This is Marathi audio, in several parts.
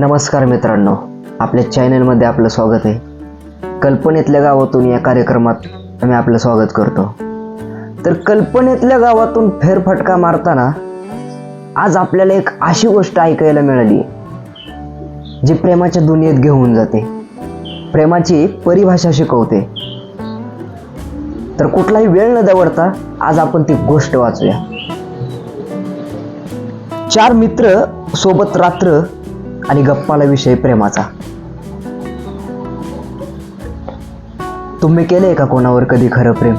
नमस्कार मित्रांनो, आपल्या चॅनलमध्ये आपलं स्वागत आहे। कल्पनेतल्या गावातून या कार्यक्रमात आम्ही आपलं स्वागत करतो। तर कल्पनेतल्या गावातून फेरफटका मारताना आज आपल्याला एक अशी गोष्ट ऐकायला मिळाली जी प्रेमाच्या दुनियेत घेऊन जाते, प्रेमाची परिभाषा शिकवते। तर कुठलाही वेळ न दवडता आज आपण ती गोष्ट वाचूया। 4 मित्र सोबत रात्र आणि गप्पाला विषय प्रेमाचा। तुम्ही केलंय का कोणावर कधी खरं प्रेम?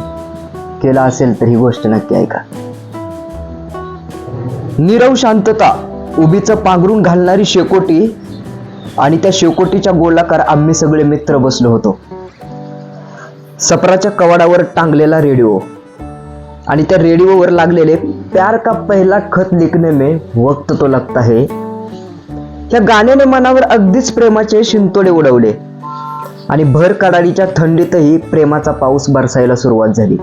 केलं असेल तर ही गोष्ट नक्की ऐका। नीरव शांतता, उभीचं पांघरून घालणारी शेकोटी आणि त्या शेकोटीच्या गोलाकार आम्ही सगळे मित्र बसलो होतो। सफराच्या कवाडावर टांगलेला रेडिओ आणि त्या रेडिओवर लागलेले प्यार का पहला खत लिखने में वक्त तो लगता है या गाण्याने मनावर अगदीच प्रेमाचे शिंतोडे उडवले आणि भर कडाडीच्या थंडीतही प्रेमाचा पाऊस बरसायला सुरुवात झाली।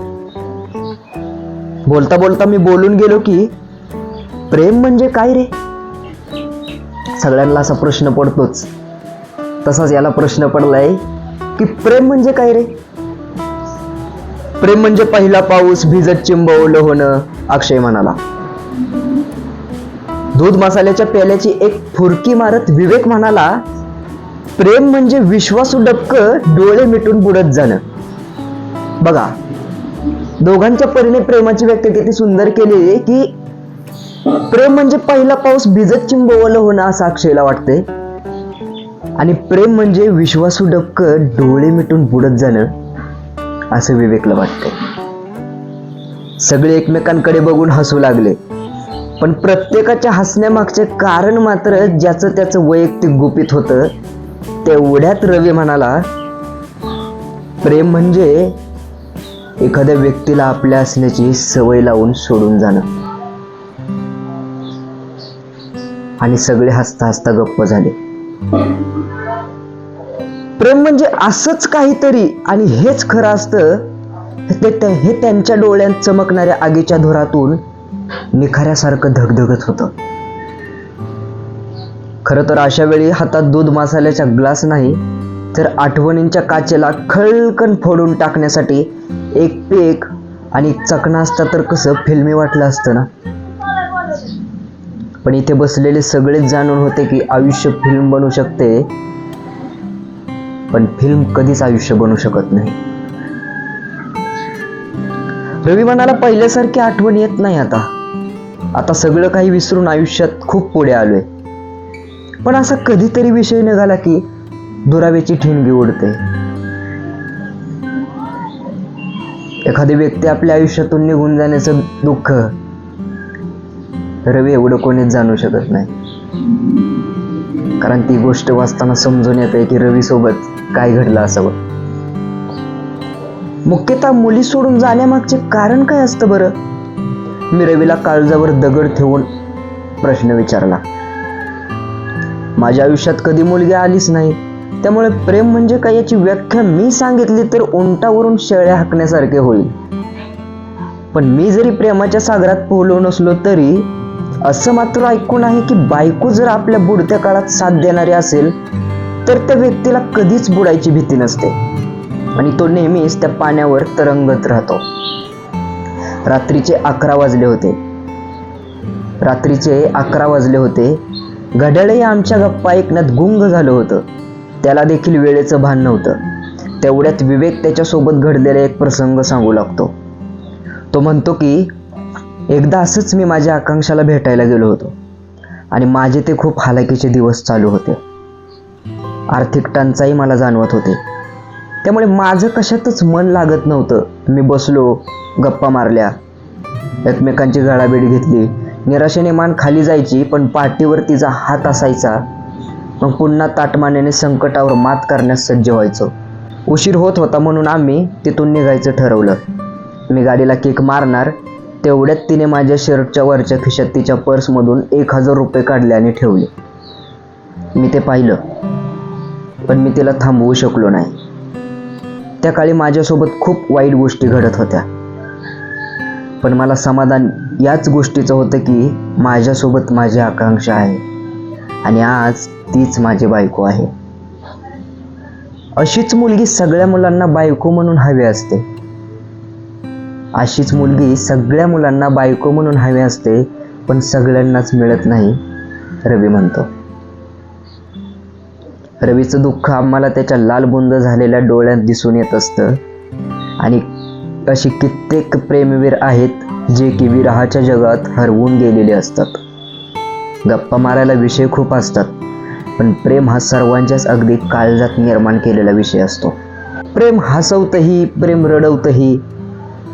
बोलता बोलता मी बोलून गेलो की प्रेम म्हणजे काय रे? सगळ्यांना असा प्रश्न पडतोच, तसाच याला प्रश्न पडलाय की प्रेम म्हणजे काय रे? प्रेम म्हणजे पहिला पाऊस भिजत चिंबवलं होणं, अक्षय म्हणाला। दूध मसाल्याच्या प्याल्याची एक फुरकी मारत विवेक म्हणाला, प्रेम म्हणजे विश्वासू डबकं डोळे मिटून बुडत जाणं। बघा, दोघांच्या परीने प्रेमाची व्याख्या किती सुंदर केली की प्रेम म्हणजे पहिला पाऊस भिजत चिंबवलं होणं असं अक्षयला वाटतंय, आणि प्रेम म्हणजे विश्वासू डबकं डोळे मिटून बुडत जाणं असं विवेकला वाटतंय। सगळे एकमेकांकडे बघून हसू लागले, पण प्रत्येकाच्या हसण्यामागचे कारण मात्र ज्याचं त्याचं वैयक्तिक गुपित होतं। तेवढ्यात रवी म्हणाला, प्रेम म्हणजे एखाद्या व्यक्तीला आपल्या असण्याची सवय लावून सोडून जाणं। आणि सगळे हसता हसता गप्प झाले। प्रेम म्हणजे असंच काहीतरी आणि हेच खरं असतं हे त्यांच्या डोळ्यात चमकणाऱ्या आगीच्या धुरातून निखाऱ्यासारखं धगधगत होतं। खरं तर अशा वेळी हातात दूध मसाल्याचा ग्लास नाही तर आठवणींच्या काचेला खळकन फोडून टाकण्यासाठी एक पेक आणि चकना असता तर कसं फिल्मी वाटलं असतं ना। पण इथे बसलेले सगळेच जाणून होते की आयुष्य फिल्म बनू शकते, पण फिल्म कधीच आयुष्य बनू शकत नाही। रवी म्हणाला, पहिल्यासारखी आठवण येत नाही आता सगळं काही विसरून आयुष्यात खूप पुढे आलोय। पण असा कधीतरी विषय निघाला की दुराव्याची ठिणगी उडते। एखादी व्यक्ती आपल्या आयुष्यातून निघून जाण्याचं दुःख रवी एवढं कोणीच जाणू शकत नाही, कारण ती गोष्ट वाचताना समजून येते की रवी सोबत काय घडलं असावं। मुख्यतः मुली सोडून जाण्यामागचे कारण काय असतं बरं? मी रवीला काळजावर दगड ठेवून प्रश्न विचारला। माझ्या आयुष्यात कधी मुलगी आलीच नाही, त्यामुळे प्रेम म्हणजे काय याची व्याख्या मी सांगितली तर उंटावरून शेळ्या हाकण्यासारखे होईल। पण मी जरी प्रेमाच्या सागरात पोहलो नसलो तरी असं मात्र ऐकून आहे की बायको जर आपल्या बुडत्या काळात साथ देणारी असेल तर त्या व्यक्तीला कधीच बुडायची भीती नसते आणि तो नेहमीच त्या पाण्यावर तरंगत राहतो। रात्रीचे 11 वाजले होते। घड्याळही आमच्या गप्पा ऐकण्यात गुंग झालं होतं। त्याला देखील वेळेचं भान नव्हतं। तेवढ्यात विवेक त्याच्यासोबत घडलेला एक प्रसंग सांगू लागतो। तो म्हणतो की एकदा असंच मी माझ्या आकांक्षाला भेटायला गेलो होतो आणि माझे ते खूप हालाकीचे दिवस चालू होते। आर्थिक टंचाई मला जाणवत होते, त्यामुळे माझं कशातच मन लागत नव्हतं। मी बसलो, गप्पा मारल्या, एकमेकांची गळाभेट घेतली। निराशेने मान खाली जायची, पण पाठीवर तिचा हात असायचा। मग पुन्हा ताटमानेने संकटावर मात करण्यास सज्ज व्हायचो। उशीर होत होता म्हणून आम्ही तिथून निघायचं ठरवलं। मी गाडीला किक मारणार तेवढ्यात तिने माझ्या शर्टच्या वरच्या खिशात तिच्या पर्समधून 1000 रुपये काढले आणि ठेवले। मी ते पाहिलं, पण मी तिला थांबवू शकलो नाही। त्या काळी माझ्यासोबत खूप वाईट गोष्टी घडत होत्या, पण मला समाधान याच गोष्टीचं होतं की माझ्यासोबत माझी आकांक्षा आहे आणि आज तीच माझी बायको आहे. अशीच मुलगी सगळ्या मुलांना बायको म्हणून हवी असते. अशीच मुलगी सगळ्या मुलांना बायको म्हणून हवी असते, पण सगळ्यांनाच मिळत नाही, रवी म्हणतो. रवीचं दुःख आम्हाला त्याच्या लालबुंद झालेल्या डोळ्यात दिसून येत असतं. आणि अशी कित्येक प्रेमवीर आहेत जे की विरहाच्या जगात हरवून गेलेले असतात. गप्पा मारायला विषय खूप असतात, पण प्रेम हा सर्वांच्याच अगदी काळजात निर्माण केलेला विषय असतो. प्रेम हसवतही, प्रेम रडवतही,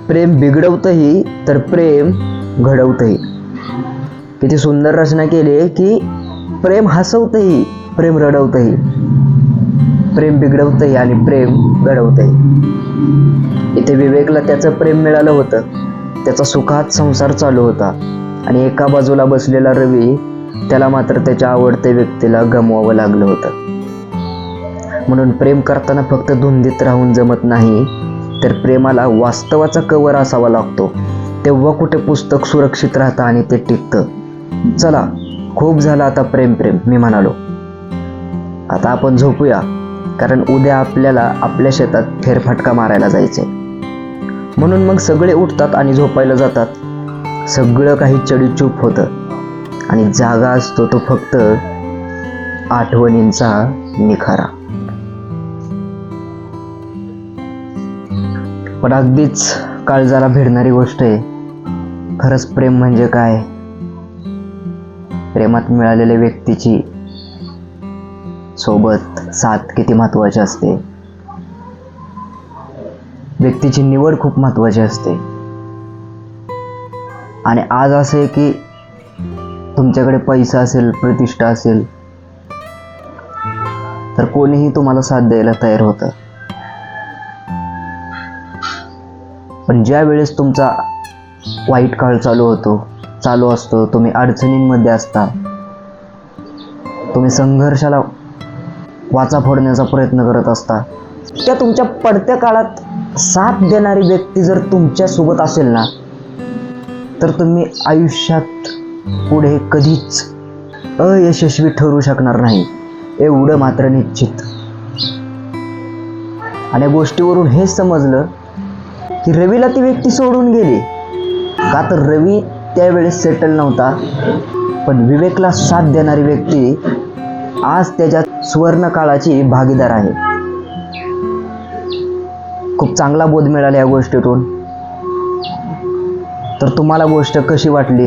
प्रेम बिघडवतही, तर प्रेम घडवतही. किती सुंदर रचना केली आहे की प्रेम हसवतही, प्रेम रडवतही, प्रेम बिघडवतही आणि प्रेम घडवतही. इथे विवेकला त्याचं प्रेम मिळालं होतं, त्याचा सुखात संसार चालू होता, आणि एका बाजूला बसलेला रवी, त्याला मात्र त्याच्या आवडत्या व्यक्तीला गमवावं लागलं होतं. म्हणून प्रेम करताना फक्त धुंदीत राहून जमत नाही, तर प्रेमाला वास्तवाचा कवर असावा लागतो. तेव्हा कुठे पुस्तक सुरक्षित राहतं आणि ते टिकतं. चला, खूप झालं आता प्रेम प्रेम, मी म्हणालो. आता आपण झोपूया, कारण उद्या आपल्याला आपल्या शेतात फेरफटका मारायला जायचंय. म्हणून मग सगळे उठतात आणि झोपायला जातात. सगळं काही चडीचूप होतं आणि जागा असतो तो फक्त आठवणींचा निखारा. पण अगदीच काळजाला भिडणारी गोष्ट आहे. खरंच प्रेम म्हणजे काय? प्रेमात मिळालेल्या व्यक्तीची सोबत साथ किती महत्त्वाची असते. व्यक्तीची निवड खूप महत्त्वाची असते. आणि आज असं आहे की तुमच्याकडे पैसा असेल, प्रतिष्ठा असेल, तर कोणीही तुम्हाला साथ द्यायला तयार होतं. पण ज्या वेळेस तुमचा वाईट काळ चालू असतो, तुम्ही अडचणींमध्ये असता, तुम्ही संघर्षाला वाचा फोडण्याचा प्रयत्न करत असता, त्या तुमच्या पडत्या काळात साथ देणारी व्यक्ती जर तुमच्यासोबत असेल ना, तर तुम्ही आयुष्यात पुढे कधीच अयशस्वी ठरू शकणार नाही, एवढं मात्र निश्चित. आणि या गोष्टीवरून हेच समजलं की रवीला ती व्यक्ती सोडून गेली का, तर रवी त्यावेळेस सेटल नव्हता. पण विवेकला साथ देणारी व्यक्ती आज त्याच्या सुवर्ण काळाची भागीदार आहे. खूप चांगला बोध मिळाला या गोष्टीतून. तर तुम्हाला गोष्ट कशी वाटली,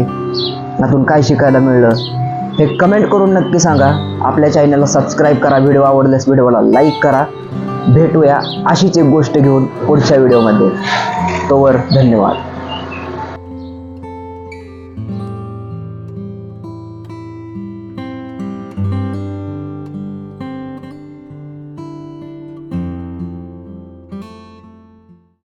यातून काय शिकायला मिळलं, हे कमेंट करून नक्की सांगा. आपल्या चॅनलला सबस्क्राईब करा, व्हिडिओ आवडल्यास व्हिडिओला लाईक करा. भेटूया अशीच एक गोष्ट घेऊन पुढच्या व्हिडिओमध्ये. तोवर धन्यवाद.